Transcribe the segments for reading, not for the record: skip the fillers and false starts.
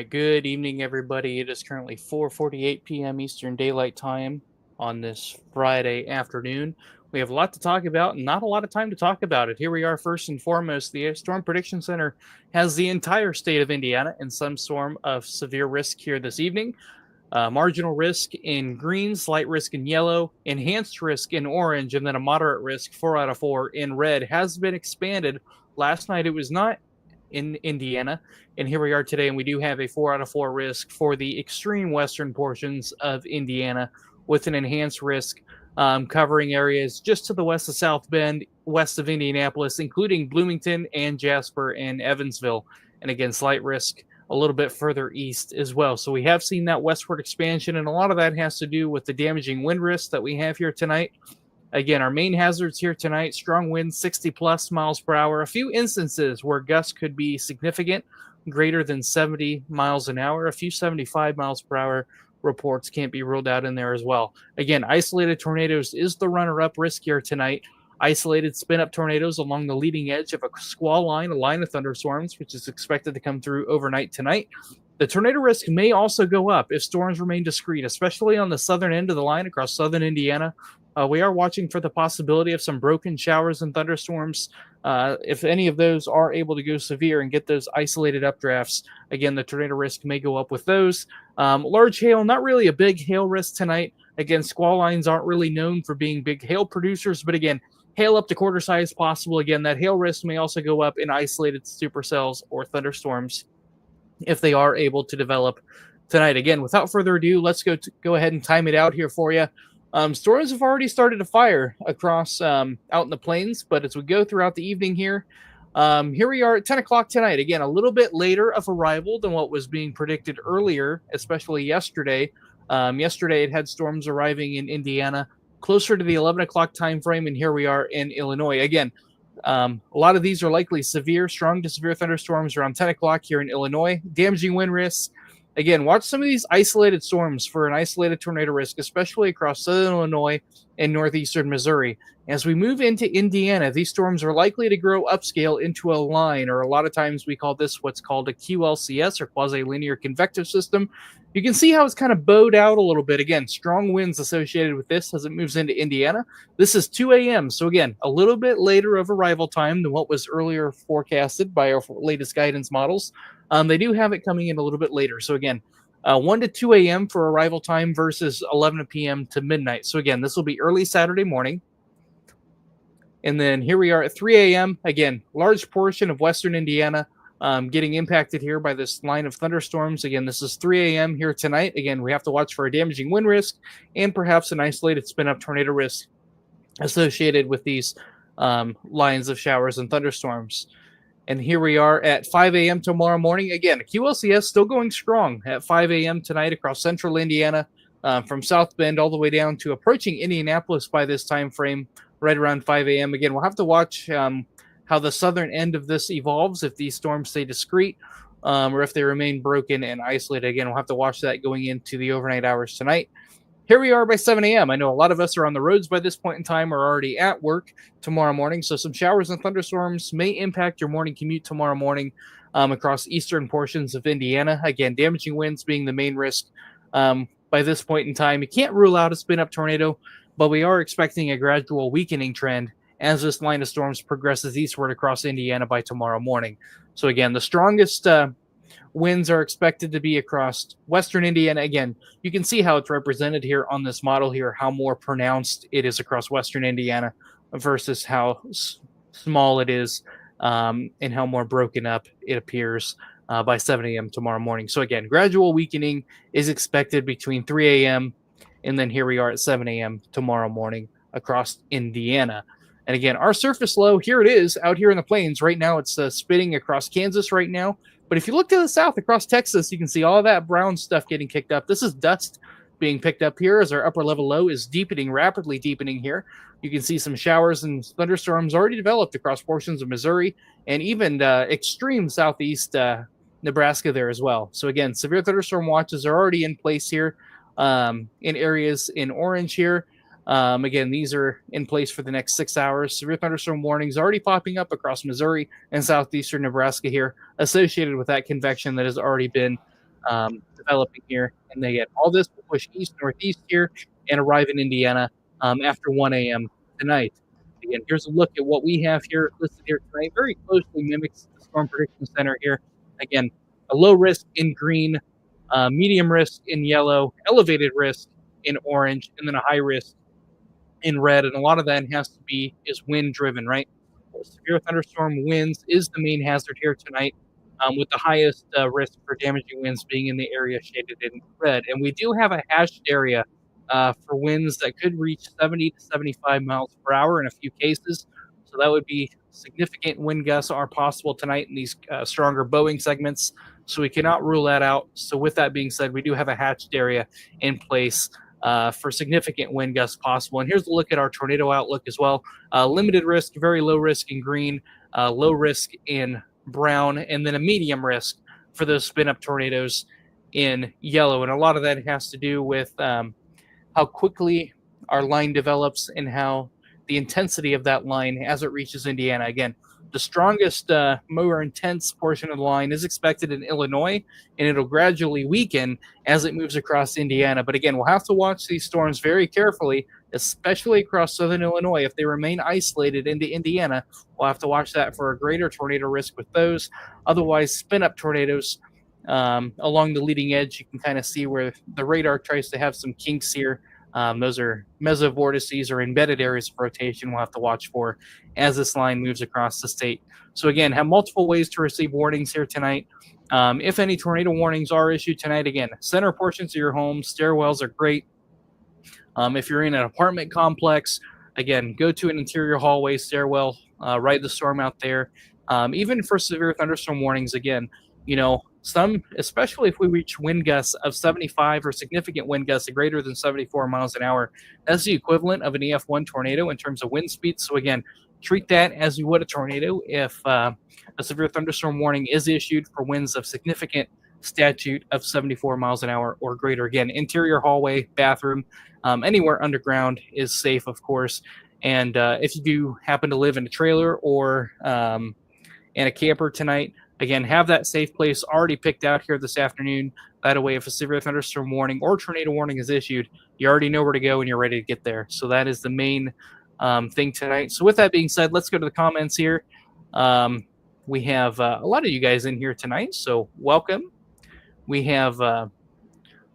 right, good evening, everybody. It is currently 4:48 p.m. Eastern Daylight Time on this Friday afternoon. We have a lot to talk about and not a lot of time to talk about it. Here we are, first and foremost. The Storm Prediction Center has the entire state of Indiana in some form of severe risk here this evening. Marginal risk in green, slight risk in yellow, enhanced risk in orange, and then a moderate risk, 4 out of 4, in red, has been expanded. Last night it was not in Indiana, and here we are today, and we do have a 4 out of 4 risk for the extreme western portions of Indiana with an enhanced risk covering areas just to the west of South Bend, west of Indianapolis, including Bloomington and Jasper and Evansville. And again, slight risk a little bit further east as well. So we have seen that westward expansion, and a lot of that has to do with the damaging wind risk that we have here tonight. Again, our main hazards here tonight: strong winds, 60 plus miles per hour. A few instances where gusts could be significant, greater than 70 miles an hour. A few 75 miles per hour reports can't be ruled out in there as well. Again, isolated tornadoes is the runner-up risk here tonight. Isolated spin-up tornadoes along the leading edge of a squall line, a line of thunderstorms, which is expected to come through overnight tonight. The tornado risk may also go up if storms remain discrete, especially on the southern end of the line across southern Indiana. We are watching for the possibility of some broken showers and thunderstorms. If any of those are able to go severe and get those isolated updrafts, again, the tornado risk may go up with those. Large hail, not really a big hail risk tonight. Again, squall lines aren't really known for being big hail producers, but again, hail up to quarter size possible. Again, that hail risk may also go up in isolated supercells or thunderstorms if they are able to develop tonight. Again, without further ado, let's go ahead and time it out here for you. Storms have already started to fire across out in the plains, but as we go throughout the evening here we are at 10 o'clock tonight. Again, a little bit later of arrival than what was being predicted earlier, especially yesterday. Yesterday, it had storms arriving in Indiana closer to the 11 o'clock time frame, and here we are in Illinois. Again, a lot of these are likely severe, strong to severe thunderstorms around 10 o'clock here in Illinois. Damaging wind risks. Again, watch some of these isolated storms for an isolated tornado risk, especially across southern Illinois and northeastern Missouri. As we move into Indiana, these storms are likely to grow upscale into a line, or a lot of times we call this what's called a QLCS, or quasi-linear convective system. You can see how it's kind of bowed out a little bit. Again, strong winds associated with this as it moves into Indiana. This is 2 a.m., so again, a little bit later of arrival time than what was earlier forecasted by our latest guidance models. They do have it coming in a little bit later. So again, 1 to 2 a.m. for arrival time versus 11 p.m. to midnight. So again, this will be early Saturday morning. And then here we are at 3 a.m. Again, large portion of western Indiana getting impacted here by this line of thunderstorms. Again, this is 3 a.m. here tonight. Again, we have to watch for a damaging wind risk and perhaps an isolated spin-up tornado risk associated with these lines of showers and thunderstorms. And here we are at 5 a.m. tomorrow morning. Again, QLCS still going strong at 5 a.m. tonight across central Indiana, from South Bend all the way down to approaching Indianapolis by this time frame, right around 5 a.m. Again, we'll have to watch how the southern end of this evolves, if these storms stay discrete or if they remain broken and isolated. Again, we'll have to watch that going into the overnight hours tonight. Here we are by 7 a.m. I know a lot of us are on the roads by this point in time or already at work tomorrow morning, so some showers and thunderstorms may impact your morning commute tomorrow morning across eastern portions of Indiana. Again, damaging winds being the main risk by this point in time. You can't rule out a spin-up tornado, but we are expecting a gradual weakening trend as this line of storms progresses eastward across Indiana by tomorrow morning. So again, the strongest winds are expected to be across western Indiana. Again, you can see how it's represented here on this model here, how more pronounced it is across western Indiana versus how small it is and how more broken up it appears by 7 a.m. tomorrow morning. So again, gradual weakening is expected between 3 a.m. and then here we are at 7 a.m. tomorrow morning across Indiana. And again, our surface low, here it is out here in the plains. Right now it's spitting across Kansas right now. But if you look to the south across Texas, you can see all that brown stuff getting kicked up. This is dust being picked up here as our upper level low is deepening, rapidly deepening here. You can see some showers and thunderstorms already developed across portions of Missouri and even extreme southeast Nebraska there as well. So again, severe thunderstorm watches are already in place here in areas in orange here. Again, these are in place for the next 6 hours. Severe thunderstorm warnings already popping up across Missouri and southeastern Nebraska here, associated with that convection that has already been developing here. And again, all this will push east-northeast here and arrive in Indiana after 1 a.m. tonight. Again, here's a look at what we have here listed here tonight. Very closely mimics the Storm Prediction Center here. Again, a low risk in green, medium risk in yellow, elevated risk in orange, and then a high risk in red. And a lot of that is wind driven, right? Severe thunderstorm winds is the main hazard here tonight, with the highest risk for damaging winds being in the area shaded in red. And we do have a hashed area for winds that could reach 70 to 75 miles per hour in a few cases. So that would be significant wind gusts are possible tonight in these stronger bowing segments. So we cannot rule that out. So with that being said, we do have a hatched area in place for significant wind gusts possible. And here's a look at our tornado outlook as well. Limited risk, very low risk in green, low risk in brown, and then a medium risk for those spin-up tornadoes in yellow. And a lot of that has to do with how quickly our line develops and how the intensity of that line as it reaches Indiana. Again, the strongest, more intense portion of the line is expected in Illinois, and it'll gradually weaken as it moves across Indiana. But again, we'll have to watch these storms very carefully, especially across southern Illinois. If they remain isolated into Indiana, we'll have to watch that for a greater tornado risk with those. Otherwise, spin-up tornadoes along the leading edge, you can kind of see where the radar tries to have some kinks here. Those are mesovortices or embedded areas of rotation we'll have to watch for as this line moves across the state. So again, have multiple ways to receive warnings here tonight. If any tornado warnings are issued tonight, again, center portions of your home, stairwells are great. If you're in an apartment complex, again, go to an interior hallway, stairwell, ride the storm out there. Even for severe thunderstorm warnings, again, some, especially if we reach wind gusts of 75 or significant wind gusts of greater than 74 miles an hour, that's the equivalent of an EF1 tornado in terms of wind speed. So again, treat that as you would a tornado if a severe thunderstorm warning is issued for winds of significant statute of 74 miles an hour or greater. Again, interior hallway, bathroom, anywhere underground is safe, of course. And if you do happen to live in a trailer or in a camper tonight, again, have that safe place already picked out here this afternoon. That way, if a severe thunderstorm warning or tornado warning is issued, you already know where to go and you're ready to get there. So that is the main thing tonight. So with that being said, let's go to the comments here. We have a lot of you guys in here tonight, so welcome. We have,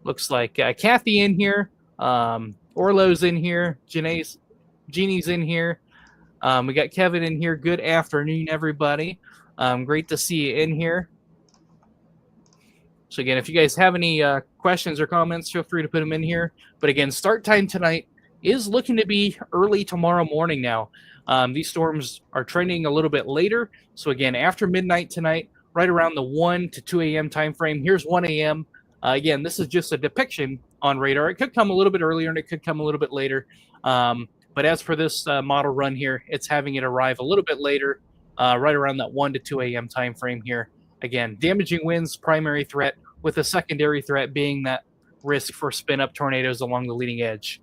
looks like Kathy in here, Orlo's in here, Jeannie's in here. We got Kevin in here. Good afternoon, everybody. Great to see you in here. So again, if you guys have any questions or comments, feel free to put them in here. But again, start time tonight is looking to be early tomorrow morning now. These storms are trending a little bit later. So again, after midnight tonight, right around the 1 to 2 a.m. time frame. Here's 1 a.m. Again, this is just a depiction on radar. It could come a little bit earlier and it could come a little bit later. But as for this model run here, it's having it arrive a little bit later, right around that 1 to 2 a.m. time frame here. Again, damaging winds, primary threat, with a secondary threat being that risk for spin-up tornadoes along the leading edge.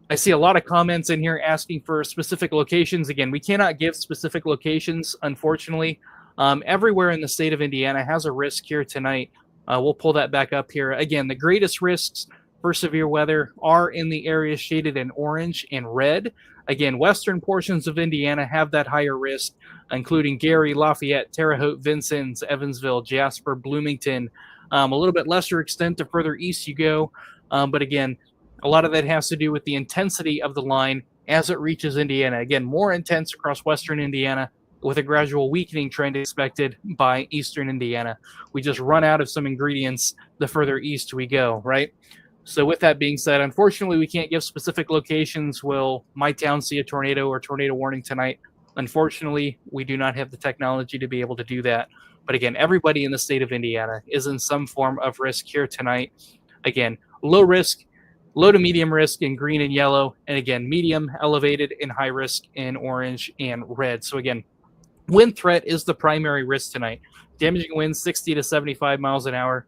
I see a lot of comments in here asking for specific locations. Again, we cannot give specific locations, unfortunately. Everywhere in the state of Indiana has a risk here tonight. We'll pull that back up here. Again, the greatest risks for severe weather are in the areas shaded in orange and red. Again, western portions of Indiana have that higher risk, including Gary, Lafayette, Terre Haute, Vincennes, Evansville, Jasper, Bloomington. A little bit lesser extent the further east you go. But again, a lot of that has to do with the intensity of the line as it reaches Indiana. Again, more intense across western Indiana with a gradual weakening trend expected by eastern Indiana. We just run out of some ingredients the further east we go, right? So with that being said, unfortunately, we can't give specific locations. Will my town see a tornado or tornado warning tonight? Unfortunately, we do not have the technology to be able to do that. But again, everybody in the state of Indiana is in some form of risk here tonight. Again, low risk, low to medium risk in green and yellow. And again, medium, elevated, and high risk in orange and red. So again, wind threat is the primary risk tonight. Damaging winds 60 to 75 miles an hour.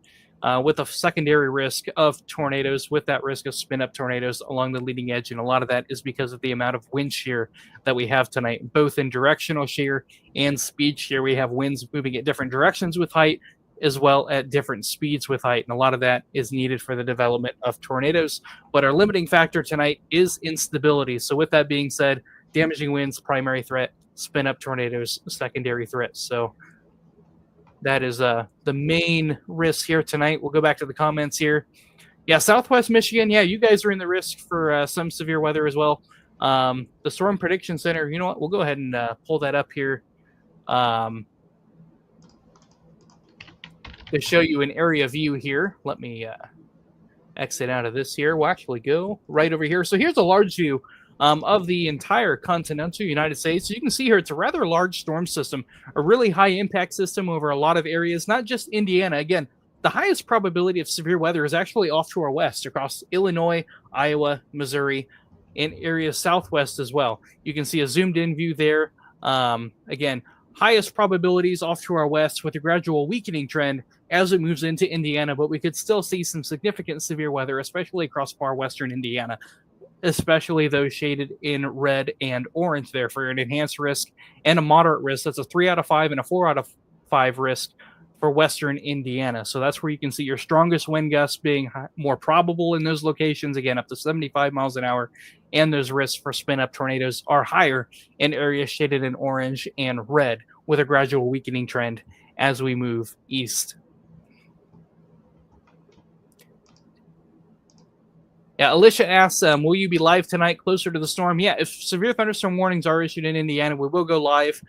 with a secondary risk of tornadoes, with that risk of spin-up tornadoes along the leading edge. And a lot of that is because of the amount of wind shear that we have tonight, both in directional shear and speed shear. We have winds moving at different directions with height, as well at different speeds with height. And a lot of that is needed for the development of tornadoes. But our limiting factor tonight is instability. So with that being said, damaging winds, primary threat, spin-up tornadoes, secondary threat. So that is the main risk here tonight. We'll go back to the comments here. Yeah, Southwest Michigan. Yeah, you guys are in the risk for some severe weather as well. The Storm Prediction Center, you know what? We'll go ahead and pull that up here to show you an area view here. Let me exit out of this here. We'll actually go right over here. So here's a large view of the entire continental United States. So you can see here, it's a rather large storm system, a really high impact system over a lot of areas, not just Indiana. Again, the highest probability of severe weather is actually off to our west across Illinois, Iowa, Missouri, and areas southwest as well. You can see a zoomed in view there. Again, highest probabilities off to our west with a gradual weakening trend as it moves into Indiana, but we could still see some significant severe weather, especially across far western Indiana, especially those shaded in red and orange there for an enhanced risk and a moderate risk. That's a 3 out of 5 and a 4 out of 5 risk for western Indiana. So that's where you can see your strongest wind gusts being more probable in those locations, again, up to 75 miles an hour. And those risks for spin-up tornadoes are higher in areas shaded in orange and red with a gradual weakening trend as we move east. Yeah, Alicia asks, will you be live tonight closer to the storm? Yeah, if severe thunderstorm warnings are issued in Indiana, we will go live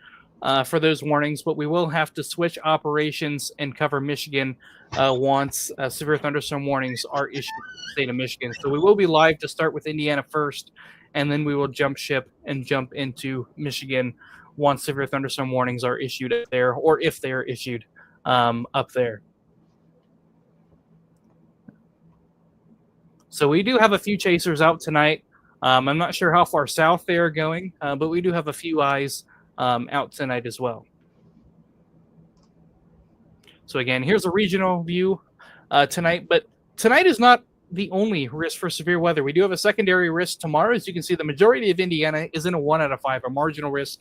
for those warnings, but we will have to switch operations and cover Michigan once severe thunderstorm warnings are issued in the state of Michigan. So we will be live to start with Indiana first, and then we will jump ship and jump into Michigan once severe thunderstorm warnings are issued up there, or if they are issued up there. So we do have a few chasers out tonight. I'm not sure how far south they are going, but we do have a few eyes out tonight as well. So again, here's a regional view tonight, but tonight is not the only risk for severe weather. We do have a secondary risk tomorrow. As you can see, the majority of Indiana is in a 1 out of 5, a marginal risk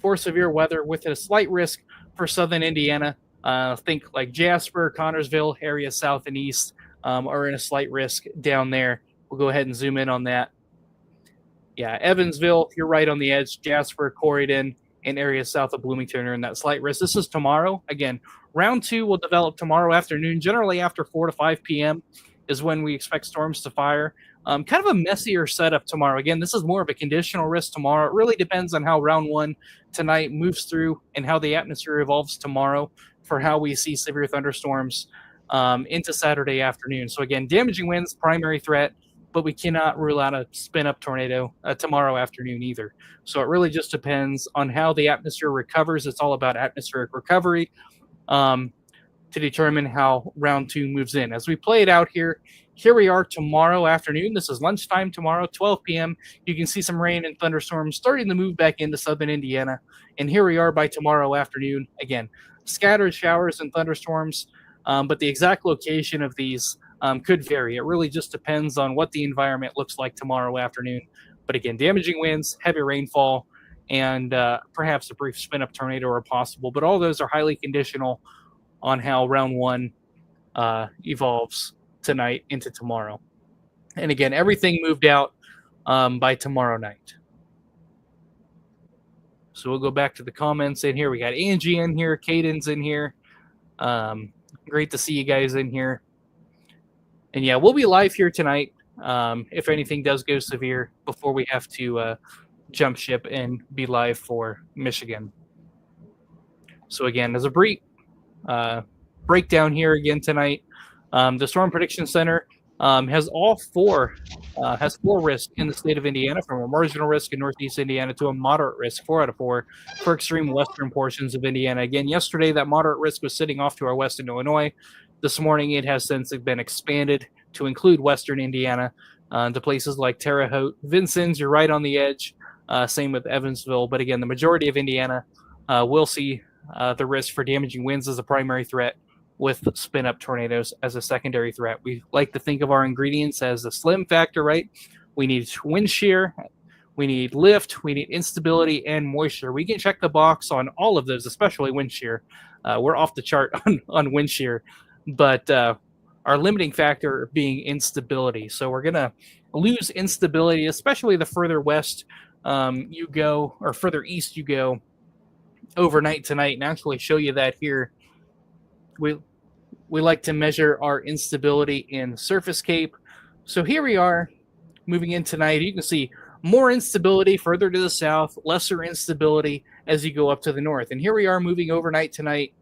for severe weather with a slight risk for southern Indiana. Think like Jasper, Connorsville, areas south and east. Are in a slight risk down there. We'll go ahead and zoom in on that. Yeah, Evansville, you're right on the edge. Jasper, Corydon, and areas south of Bloomington are in that slight risk. This is tomorrow. Again, round 2 will develop tomorrow afternoon. Generally after 4 to 5 p.m. is when we expect storms to fire. Kind of a messier setup tomorrow. Again, this is more of a conditional risk tomorrow. It really depends on how round 1 tonight moves through and how the atmosphere evolves tomorrow for how we see severe thunderstorms into Saturday afternoon. So again, damaging winds, primary threat, but we cannot rule out a spin-up tornado tomorrow afternoon either. So it really just depends on how the atmosphere recovers. It's all about atmospheric recovery to determine how round 2 moves in. As we play it out here we are tomorrow afternoon. This is lunchtime tomorrow, 12 p.m. You can see some rain and thunderstorms starting to move back into southern Indiana. And here we are by tomorrow afternoon. Again, scattered showers and thunderstorms. But the exact location of these could vary. It really just depends on what the environment looks like tomorrow afternoon. But again, damaging winds, heavy rainfall, and perhaps a brief spin-up tornado are possible. But all those are highly conditional on how round 1 evolves tonight into tomorrow. And again, everything moved out by tomorrow night. So we'll go back to the comments in here. We got Angie in here, Caden's in here. Great to see you guys in here. And yeah, we'll be live here tonight if anything does go severe before we have to jump ship and be live for Michigan. So again, as a brief breakdown here again tonight, the Storm Prediction Center has four risks in the state of Indiana, from a marginal risk in northeast Indiana to a moderate risk, 4 out of 4, for extreme western portions of Indiana. Again, yesterday that moderate risk was sitting off to our west in Illinois. This morning it has since been expanded to include western Indiana to places like Terre Haute. Vincennes, you're right on the edge. Same with Evansville. But again, the majority of Indiana will see the risk for damaging winds as a primary threat, with spin up tornadoes as a secondary threat. We like to think of our ingredients as the slim factor, right? We need wind shear, we need lift, we need instability and moisture. We can check the box on all of those, especially wind shear. We're off the chart on wind shear, but our limiting factor being instability. So we're going to lose instability, especially the further west you go or further east you go overnight tonight, and actually show you that here. We like to measure our instability in surface cape. So here we are moving in tonight. You can see more instability further to the south, lesser instability as you go up to the north. And here we are moving overnight tonight.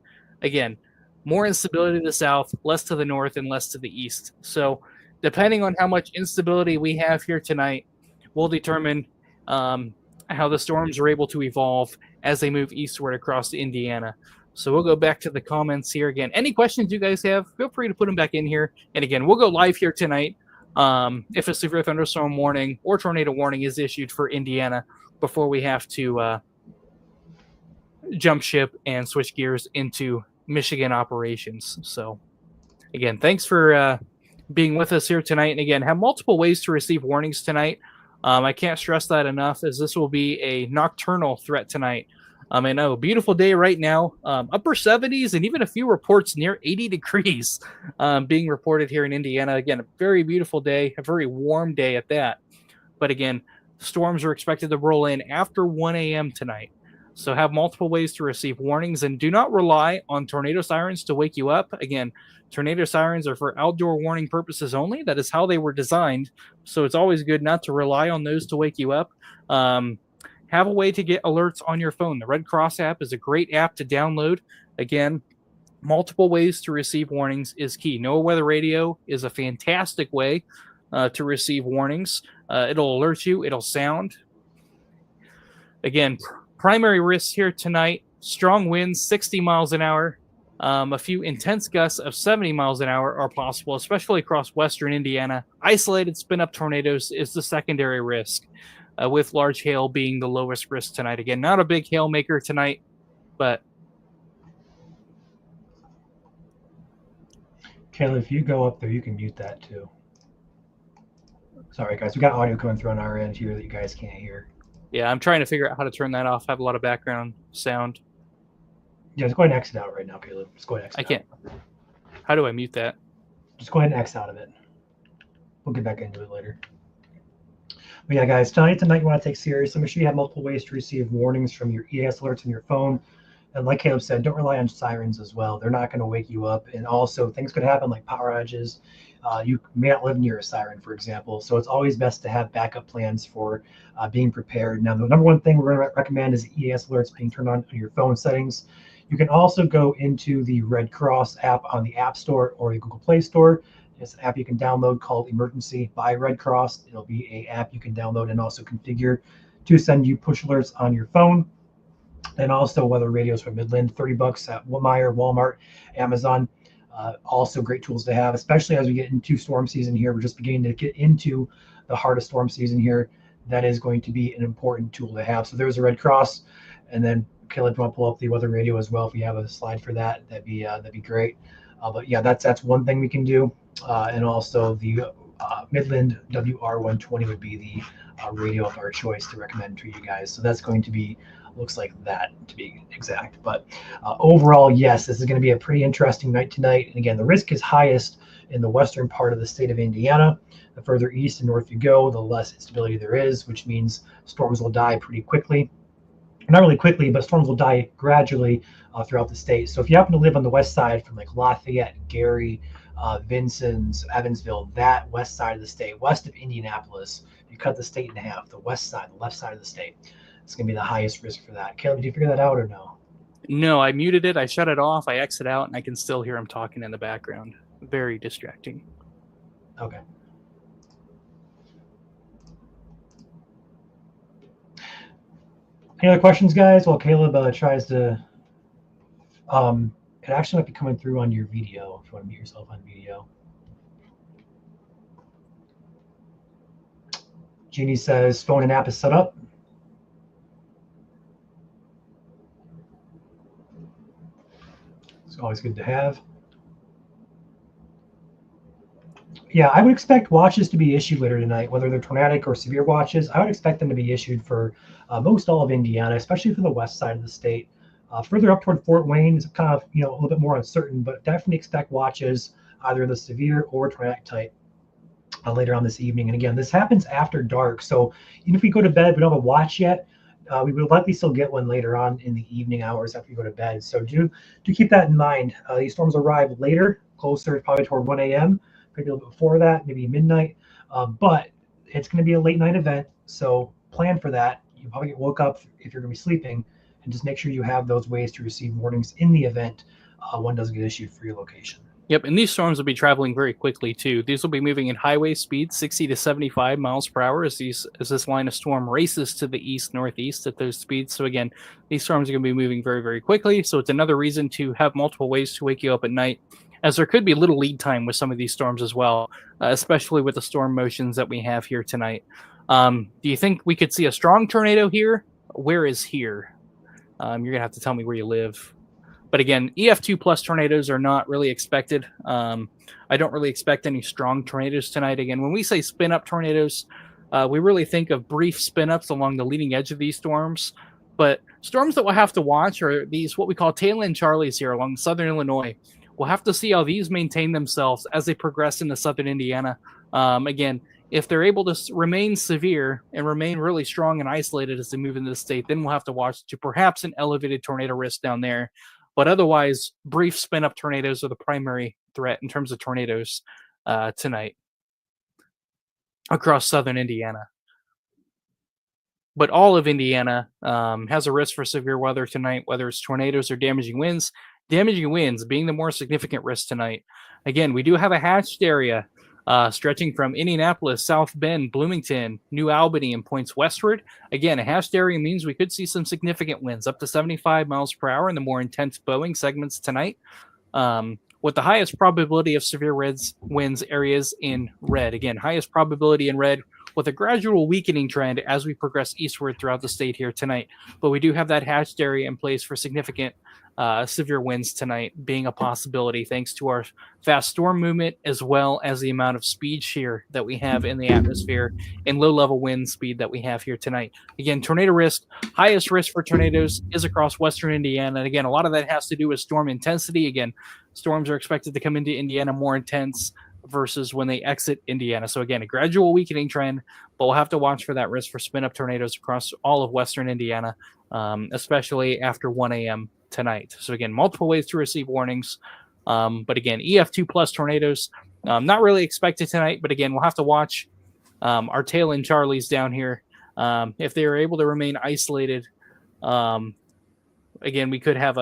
Again, more instability to the south, less to the north, and less to the east. So depending on how much instability we have here tonight, will determine how the storms are able to evolve as they move eastward across Indiana. So we'll go back to the comments here again. Any questions you guys have, feel free to put them back in here. And again, we'll go live here tonight if a severe thunderstorm warning or tornado warning is issued for Indiana before we have to jump ship and switch gears into Michigan operations. So again, thanks for being with us here tonight. And again, have multiple ways to receive warnings tonight. I can't stress that enough, as this will be a nocturnal threat tonight. I know, beautiful day right now, upper 70s, and even a few reports near 80 degrees being reported here in Indiana. Again, a very beautiful day, a very warm day at that. But again, storms are expected to roll in after 1 a.m. tonight. So have multiple ways to receive warnings, and do not rely on tornado sirens to wake you up. Again, tornado sirens are for outdoor warning purposes only. That is how they were designed. So it's always good not to rely on those to wake you up. Have a way to get alerts on your phone. The Red Cross app is a great app to download. Again, multiple ways to receive warnings is key. NOAA Weather Radio is a fantastic way to receive warnings. It'll alert you. It'll sound. Again, primary risks here tonight: strong winds, 60 miles an hour. A few intense gusts of 70 miles an hour are possible, especially across western Indiana. Isolated spin-up tornadoes is the secondary risk, with large hail being the lowest risk tonight. Again, not a big hail maker tonight, but... Kayla, if you go up there, you can mute that too. Sorry, guys. We got audio coming through on our end here that you guys can't hear. Yeah, I'm trying to figure out how to turn that off. I have a lot of background sound. Yeah, just go ahead and exit out right now, Caleb. Just go ahead and exit I can't. How do I mute that? Just go ahead and exit out of it. We'll get back into it later. But yeah, guys, tonight you want to take serious. So make sure you have multiple ways to receive warnings from your EAS alerts on your phone. And like Caleb said, don't rely on sirens as well. They're not going to wake you up. And also, things could happen like power outages. You may not live near a siren, for example. So it's always best to have backup plans for being prepared. Now, the number one thing we're going to recommend is EAS alerts being turned on your phone settings. You can also go into the Red Cross app on the App Store or the Google Play Store. It's an app you can download called Emergency by Red Cross. It'll be an app you can download and also configure to send you push alerts on your phone. And also weather radios from Midland, $30 at Meijer, Walmart, Amazon. Also great tools to have, especially as we get into storm season here. We're just beginning to get into the heart of storm season here. That is going to be an important tool to have. So there's a Red Cross, and then Caleb, want to pull up the weather radio as well. If you have a slide for that, that'd be great. But yeah, that's one thing we can do. And also the Midland WR120 would be the radio of our choice to recommend to you guys. So that's going to be, looks like that to be exact. But overall, yes, this is going to be a pretty interesting night tonight. And again, the risk is highest in the western part of the state of Indiana. The further east and north you go, the less instability there is, which means storms will die pretty quickly. Not really quickly, but storms will die gradually throughout the state. So if you happen to live on the west side from like Lafayette, Gary, Vincennes, Evansville, that west side of the state, west of Indianapolis, you cut the state in half, the west side, the left side of the state, it's going to be the highest risk for that. Caleb, did you figure that out or no? No, I muted it. I shut it off. I exit out, and I can still hear him talking in the background. Very distracting. Okay. Any other questions, guys? While Caleb tries to, it actually might be coming through on your video if you want to mute yourself on video. Jeannie says phone and app is set up. It's always good to have. Yeah, I would expect watches to be issued later tonight, whether they're tornadic or severe watches. I would expect them to be issued for most all of Indiana, especially for the west side of the state. Further up toward Fort Wayne is kind of a little bit more uncertain, but definitely expect watches either the severe or tornadic type later on this evening. And again, this happens after dark, so even if we go to bed, we don't have a watch yet. We will likely still get one later on in the evening hours after you go to bed. So do keep that in mind. These storms arrive later, closer probably toward 1 a.m. Maybe a little bit before that, maybe midnight. But it's going to be a late night event, so plan for that. You probably get woke up if you're going to be sleeping, and just make sure you have those ways to receive warnings in the event one does get issued for your location. Yep, and these storms will be traveling very quickly too. These will be moving in highway speed, 60 to 75 miles per hour, as this line of storm races to the east northeast at those speeds. So again, these storms are going to be moving very, very quickly. So it's another reason to have multiple ways to wake you up at night, as there could be little lead time with some of these storms as well, especially with the storm motions that we have here tonight. Do you think we could see a strong tornado here? Where is here? You're going to have to tell me where you live. But again, EF2 plus tornadoes are not really expected. I don't really expect any strong tornadoes tonight. Again, when we say spin-up tornadoes, we really think of brief spin-ups along the leading edge of these storms. But storms that we'll have to watch are these, what we call tail end Charlies here along southern Illinois. We'll have to see how these maintain themselves as they progress into southern Indiana. Again, if they're able to remain severe and remain really strong and isolated as they move into the state, then we'll have to watch to perhaps an elevated tornado risk down there. But otherwise, brief spin-up tornadoes are the primary threat in terms of tornadoes tonight across southern Indiana. But all of Indiana has a risk for severe weather tonight, whether it's tornadoes or damaging winds. Damaging winds being the more significant risk tonight. Again, we do have a hatched area stretching from Indianapolis, South Bend, Bloomington, New Albany, and points westward. Again, a hatched area means we could see some significant winds up to 75 miles per hour in the more intense bowing segments tonight, with the highest probability of severe winds areas in red. Again, highest probability in red with a gradual weakening trend as we progress eastward throughout the state here tonight. But we do have that hatched area in place for significant severe winds tonight being a possibility thanks to our fast storm movement as well as the amount of speed shear that we have in the atmosphere and low level wind speed that we have here tonight. Again, tornado risk, highest risk for tornadoes is across western Indiana. And again, a lot of that has to do with storm intensity. Again, storms are expected to come into Indiana more intense versus when they exit Indiana. So again, a gradual weakening trend, but we'll have to watch for that risk for spin-up tornadoes across all of western Indiana, especially after 1 a.m. tonight. So again, multiple ways to receive warnings. But again, EF2 plus tornadoes, not really expected tonight, but again, we'll have to watch our tail end Charlies down here. If they are able to remain isolated, again, we could have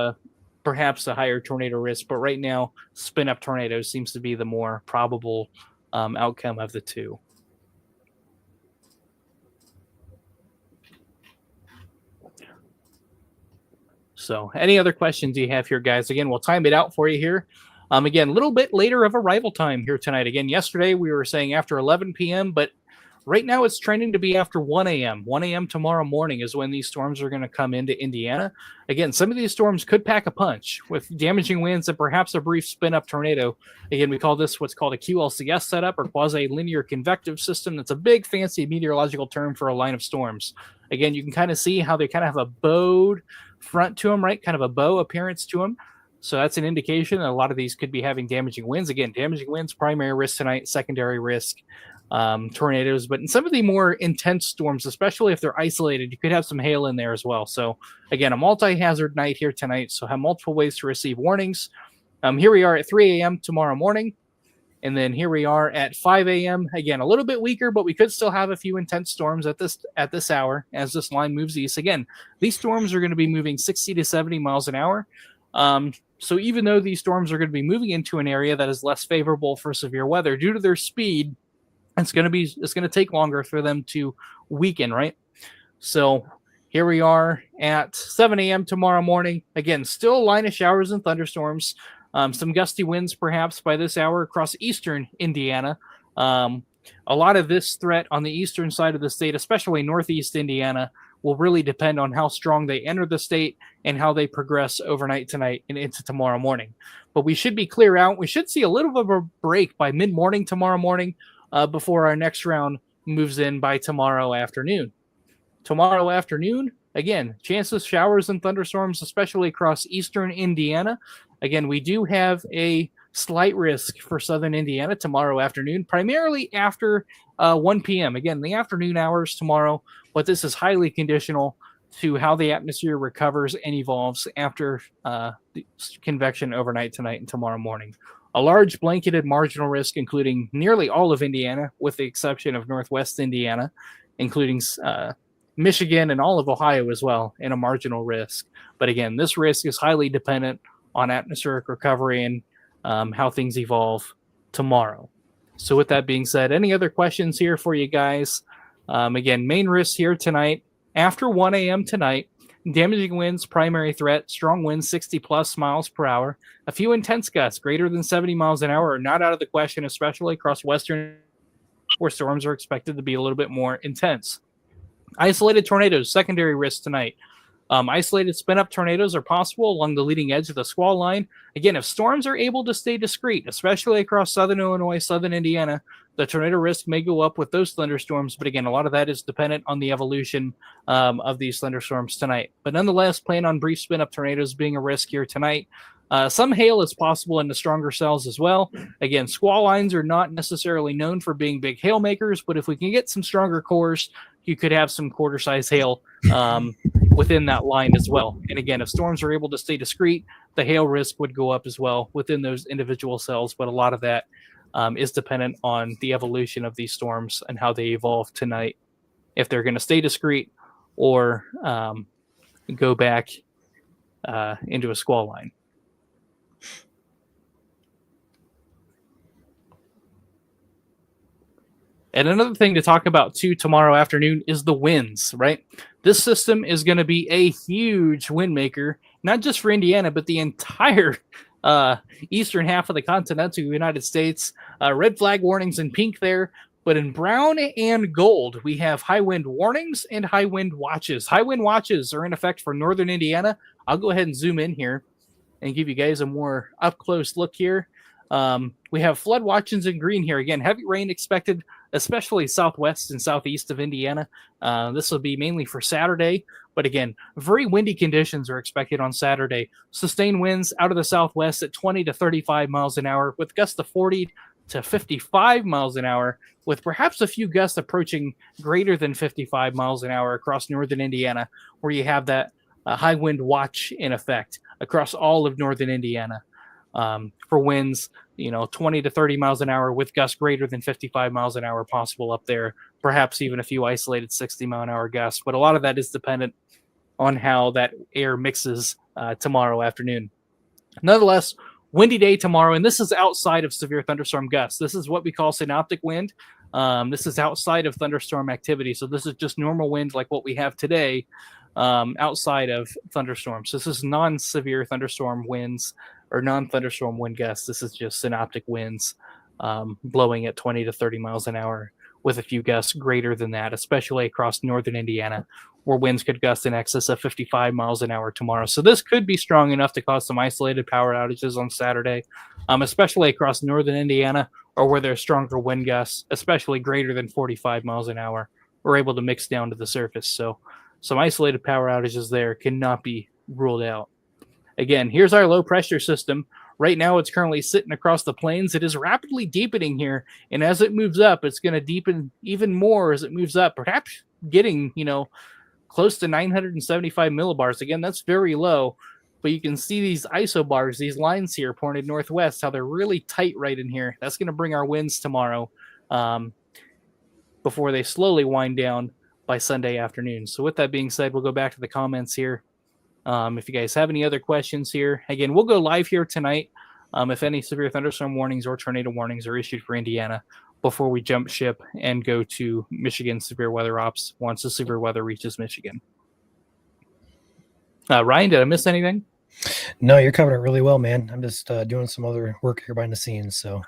perhaps a higher tornado risk, but right now, spin-up tornadoes seems to be the more probable outcome of the two. So any other questions you have here, guys? Again, we'll time it out for you here. Again, a little bit later of arrival time here tonight. Again, yesterday we were saying after 11 p.m., but right now it's trending to be after 1 a.m. 1 a.m. tomorrow morning is when these storms are going to come into Indiana. Again, some of these storms could pack a punch with damaging winds and perhaps a brief spin-up tornado. Again, we call this what's called a QLCS setup or quasi-linear convective system. That's a big, fancy meteorological term for a line of storms. Again, you can kind of see how they kind of have a bowed front to them, right? Kind of a bow appearance to them. So that's an indication that a lot of these could be having damaging winds. Again, damaging winds, primary risk tonight, secondary risk, tornadoes. But in some of the more intense storms, especially if they're isolated, you could have some hail in there as well. So again, a multi-hazard night here tonight. So have multiple ways to receive warnings. Here we are at 3 a.m. tomorrow morning. And then here we are at 5 a.m. Again, a little bit weaker, but we could still have a few intense storms at this hour as this line moves east. Again, these storms are going to be moving 60 to 70 miles an hour. So even though these storms are going to be moving into an area that is less favorable for severe weather due to their speed, it's going to take longer for them to weaken, right? So here we are at 7 a.m. tomorrow morning. Again, still a line of showers and thunderstorms. Some gusty winds perhaps by this hour across eastern Indiana. A lot of this threat on the eastern side of the state, especially northeast Indiana, will really depend on how strong they enter the state and how they progress overnight tonight and into tomorrow morning. But we should be clear out. We should see a little bit of a break by mid-morning tomorrow morning before our next round moves in by tomorrow afternoon. Tomorrow afternoon, again, chances showers and thunderstorms, especially across eastern Indiana. Again, we do have a slight risk for southern Indiana tomorrow afternoon, primarily after 1 p.m. Again, the afternoon hours tomorrow, but this is highly conditional to how the atmosphere recovers and evolves after the convection overnight tonight and tomorrow morning. A large blanketed marginal risk, including nearly all of Indiana, with the exception of northwest Indiana, including Michigan and all of Ohio as well, in a marginal risk. But again, this risk is highly dependent on atmospheric recovery and how things evolve tomorrow. So with that being said, any other questions here for you guys? Again, main risks here tonight. After 1 a.m. tonight, damaging winds, primary threat, strong winds, 60 plus miles per hour. A few intense gusts greater than 70 miles an hour are not out of the question, especially across western where storms are expected to be a little bit more intense. Isolated tornadoes, secondary risk tonight. Isolated spin-up tornadoes are possible along the leading edge of the squall line. Again, if storms are able to stay discrete, especially across southern Illinois, southern Indiana, the tornado risk may go up with those thunderstorms. But again, a lot of that is dependent on the evolution of these thunderstorms tonight. But nonetheless, plan on brief spin-up tornadoes being a risk here tonight. Some hail is possible in the stronger cells as well. Again, squall lines are not necessarily known for being big hail makers, but if we can get some stronger cores, you could have some quarter-size hail within that line as well. And again, if storms are able to stay discrete, the hail risk would go up as well within those individual cells. But a lot of that is dependent on the evolution of these storms and how they evolve tonight, if they're going to stay discrete or go back into a squall line. And another thing to talk about too tomorrow afternoon is the winds, right? This system is going to be a huge wind maker, not just for Indiana, but the entire eastern half of the continental United States. Red flag warnings in pink there, but in brown and gold, we have high wind warnings and high wind watches. High wind watches are in effect for northern Indiana. I'll go ahead and zoom in here and give you guys a more up-close look here. We have flood watches in green here. Again, heavy rain expected, especially southwest and southeast of Indiana. This will be mainly for Saturday. But again, very windy conditions are expected on Saturday. Sustained winds out of the southwest at 20 to 35 miles an hour with gusts to 40 to 55 miles an hour, with perhaps a few gusts approaching greater than 55 miles an hour across northern Indiana, where you have that high wind watch in effect across all of northern Indiana. For winds, 20 to 30 miles an hour with gusts greater than 55 miles an hour possible up there, perhaps even a few isolated 60 mile an hour gusts. But a lot of that is dependent on how that air mixes tomorrow afternoon. Nonetheless, windy day tomorrow, and this is outside of severe thunderstorm gusts. This is what we call synoptic wind. This is outside of thunderstorm activity. So this is just normal wind like what we have today outside of thunderstorms. This is non-severe thunderstorm winds or non-thunderstorm wind gusts. This is just synoptic winds blowing at 20 to 30 miles an hour with a few gusts greater than that, especially across northern Indiana, where winds could gust in excess of 55 miles an hour tomorrow. So this could be strong enough to cause some isolated power outages on Saturday, especially across northern Indiana, or where there's stronger wind gusts, especially greater than 45 miles an hour, are able to mix down to the surface. So some isolated power outages there cannot be ruled out. Again, here's our low pressure system. Right now, it's currently sitting across the plains. It is rapidly deepening here, and as it moves up, it's going to deepen even more as it moves up, perhaps getting, close to 975 millibars. Again, that's very low, but you can see these isobars, these lines here pointed northwest, how they're really tight right in here. That's going to bring our winds tomorrow before they slowly wind down by Sunday afternoon. So with that being said, we'll go back to the comments here. If you guys have any other questions here, again, we'll go live here tonight if any severe thunderstorm warnings or tornado warnings are issued for Indiana before we jump ship and go to Michigan severe weather ops once the severe weather reaches Michigan. Ryan, did I miss anything? No, you're covering it really well, man. I'm just doing some other work here behind the scenes. So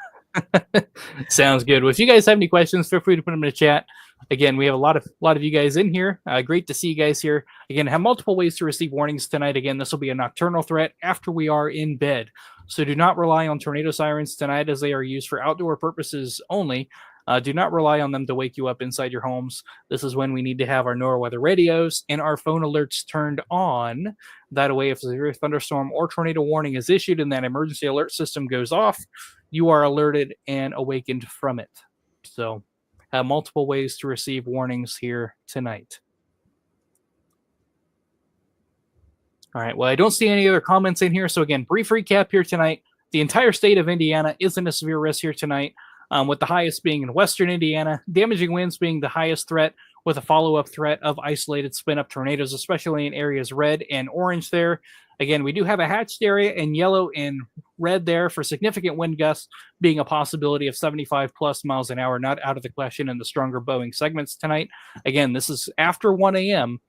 sounds good. Well, if you guys have any questions, feel free to put them in the chat. Again, we have a lot of you guys in here. Great to see you guys here. Again, have multiple ways to receive warnings tonight. Again, this will be a nocturnal threat after we are in bed. So do not rely on tornado sirens tonight, as they are used for outdoor purposes only. Do not rely on them to wake you up inside your homes. This is when we need to have our NOAA weather radios and our phone alerts turned on. That way, if a severe thunderstorm or tornado warning is issued and that emergency alert system goes off, you are alerted and awakened from it. So have multiple ways to receive warnings here tonight. All right, well, I don't see any other comments in here. So again, brief recap here tonight. The entire state of Indiana is in a severe risk here tonight, with the highest being in western Indiana, damaging winds being the highest threat, with a follow-up threat of isolated spin-up tornadoes, especially in areas red and orange there. Again, we do have a hatched area in yellow and red there for significant wind gusts being a possibility of 75 plus miles an hour, not out of the question in the stronger bowing segments tonight. Again, this is after 1 a.m.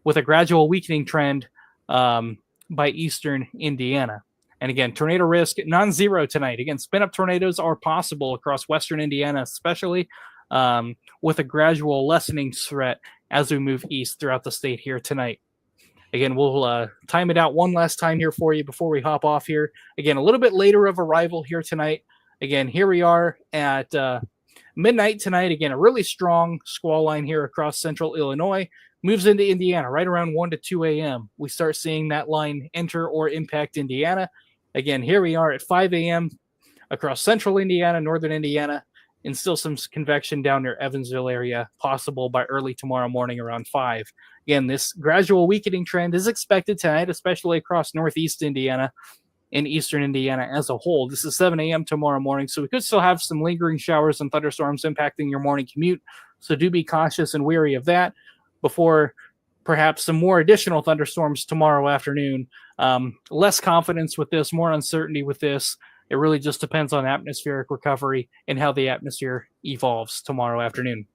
with a gradual weakening trend by eastern Indiana. And again, tornado risk non-zero tonight. Again, spin-up tornadoes are possible across western Indiana, especially with a gradual lessening threat as we move east throughout the state here tonight. Again, we'll time it out one last time here for you before we hop off here. Again, a little bit later of arrival here tonight. Again, here we are at midnight tonight. Again, a really strong squall line here across central Illinois. Moves into Indiana right around 1 to 2 a.m. We start seeing that line enter or impact Indiana. Again, here we are at 5 a.m. across central Indiana, northern Indiana, and still some convection down near Evansville area, possible by early tomorrow morning around 5. Again, this gradual weakening trend is expected tonight, especially across northeast Indiana and eastern Indiana as a whole. This is 7 a.m. tomorrow morning, so we could still have some lingering showers and thunderstorms impacting your morning commute. So do be cautious and wary of that before perhaps some more additional thunderstorms tomorrow afternoon. Less confidence with this, more uncertainty with this. It really just depends on atmospheric recovery and how the atmosphere evolves tomorrow afternoon.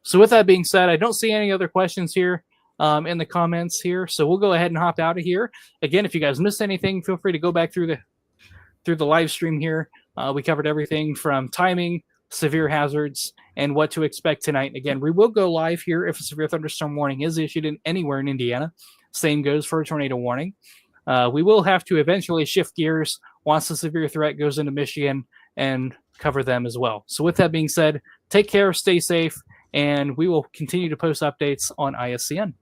So with that being said, I don't see any other questions here in the comments here. So we'll go ahead and hop out of here. Again, if you guys missed anything, feel free to go back through the live stream here. We covered everything from timing, severe hazards, and what to expect tonight. Again, we will go live here if a severe thunderstorm warning is issued anywhere in Indiana. Same goes for a tornado warning. We will have to eventually shift gears once the severe threat goes into Michigan and cover them as well. So with that being said, take care, stay safe, and we will continue to post updates on ISCN.